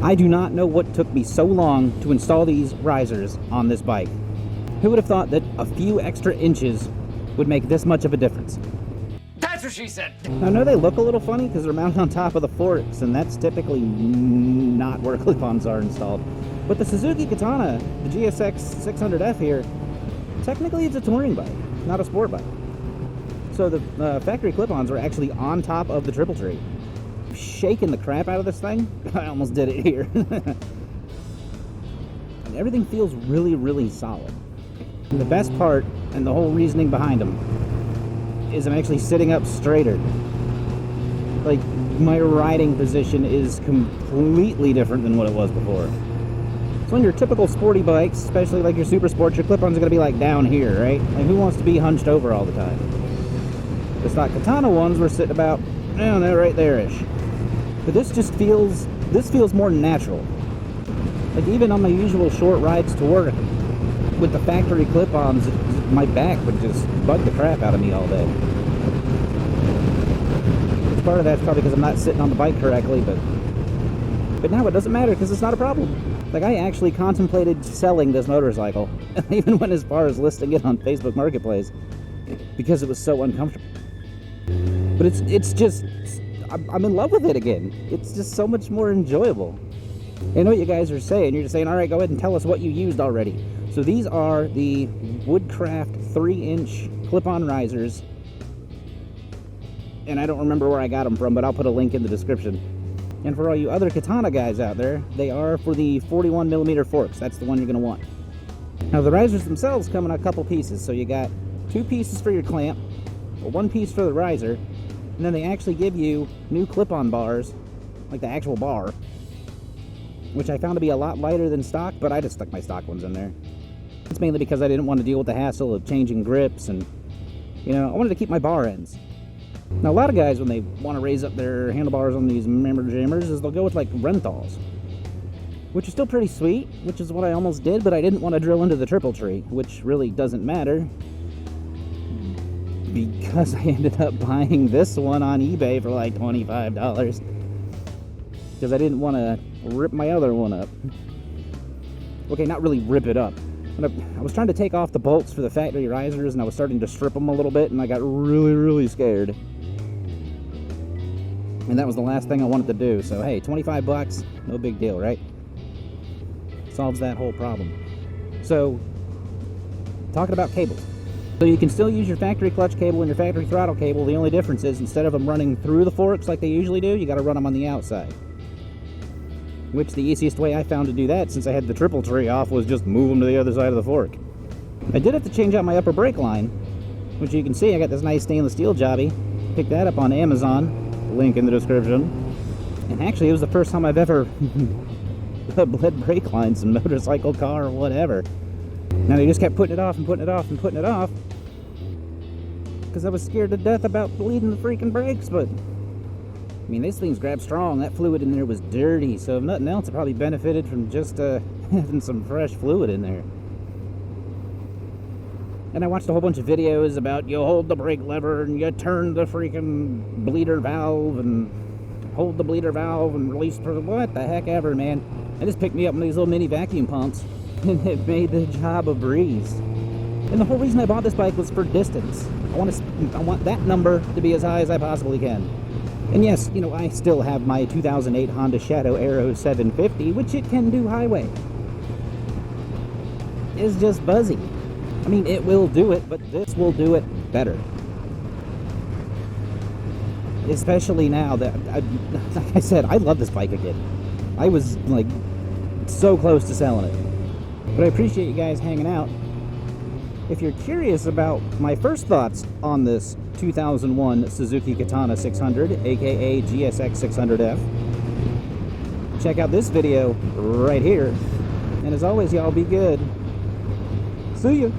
I do not know what took me so long to install these risers on this bike. Who would have thought that a few extra inches would make this much of a difference? That's what she said! Now, I know they look a little funny because they're mounted on top of the forks, and that's typically not where clip-ons are installed. But the Suzuki Katana, the GSX 600F here, technically it's a touring bike, not a sport bike. So the factory clip-ons are actually on top of the triple tree. Shaking the crap out of this thing. I almost did it here. And everything feels really, really solid. And the best part, and the whole reasoning behind them, is I'm actually sitting up straighter. Like, my riding position is completely different than what it was before. So on your typical sporty bikes, especially like your super sports, your clip-ons are going to be like down here, right? Like, who wants to be hunched over all the time? The stock Katana ones were sitting about, I don't know, right there-ish. But this just feels, more natural. Like, even on my usual short rides to work, with the factory clip-ons, my back would just bug the crap out of me all day. Which part of that's probably because I'm not sitting on the bike correctly, but now it doesn't matter because it's not a problem. Like, I actually contemplated selling this motorcycle. I even went as far as listing it on Facebook Marketplace because it was so uncomfortable. But it's just, I'm in love with it again. It's just so much more enjoyable. I know what you guys are saying. You're just saying, all right, go ahead and tell us what you used already. So these are the Woodcraft 3-inch clip-on risers. And I don't remember where I got them from, but I'll put a link in the description. And for all you other Katana guys out there, they are for the 41mm forks. That's the one you're going to want. Now, the risers themselves come in a couple pieces. So you got 2 pieces for your clamp, 1 piece for the riser, and then they actually give you new clip-on bars, like the actual bar, which I found to be a lot lighter than stock, but I just stuck my stock ones in there. It's mainly because I didn't want to deal with the hassle of changing grips, and, you know, I wanted to keep my bar ends. Now, a lot of guys, when they want to raise up their handlebars on these member jammers, is they'll go with, like, Renthals, which is still pretty sweet, which is what I almost did, but I didn't want to drill into the triple tree, which really doesn't matter, because I ended up buying this one on eBay for, like, $25, because I didn't want to rip my other one up. Okay, not really rip it up. I was trying to take off the bolts for the factory risers, and I was starting to strip them a little bit, and I got really, really scared. And that was the last thing I wanted to do. So, hey, $25, no big deal, right? Solves that whole problem. So, talking about cables. So you can still use your factory clutch cable and your factory throttle cable. The only difference is, instead of them running through the forks like they usually do, you got to run them on the outside. Which the easiest way I found to do that, since I had the triple tree off, was just move them to the other side of the fork. I did have to change out my upper brake line, which you can see I got this nice stainless steel jobby. Picked that up on Amazon, link in the description. And actually, it was the first time I've ever bled brake lines in motorcycle, car, or whatever. Now they just kept putting it off and putting it off and putting it off, because I was scared to death about bleeding the freaking brakes. But I mean, these things grab strong. That fluid in there was dirty, so if nothing else, it probably benefited from just having some fresh fluid in there. And I watched a whole bunch of videos about you hold the brake lever and you turn the freaking bleeder valve and hold the bleeder valve and release for what the heck ever, man. It just picked me up one of these little mini vacuum pumps, and it made the job a breeze. And the whole reason I bought this bike was for distance. I want that number to be as high as I possibly can. And yes, you know, I still have my 2008 Honda Shadow Aero 750, which it can do highway. It's just buzzy. I mean, it will do it, but this will do it better. Especially now that, like I said, I love this bike again. I was, like, so close to selling it. But I appreciate you guys hanging out. If you're curious about my first thoughts on this 2001 Suzuki Katana 600, aka GSX 600F, check out this video right here. And as always, y'all be good. See ya!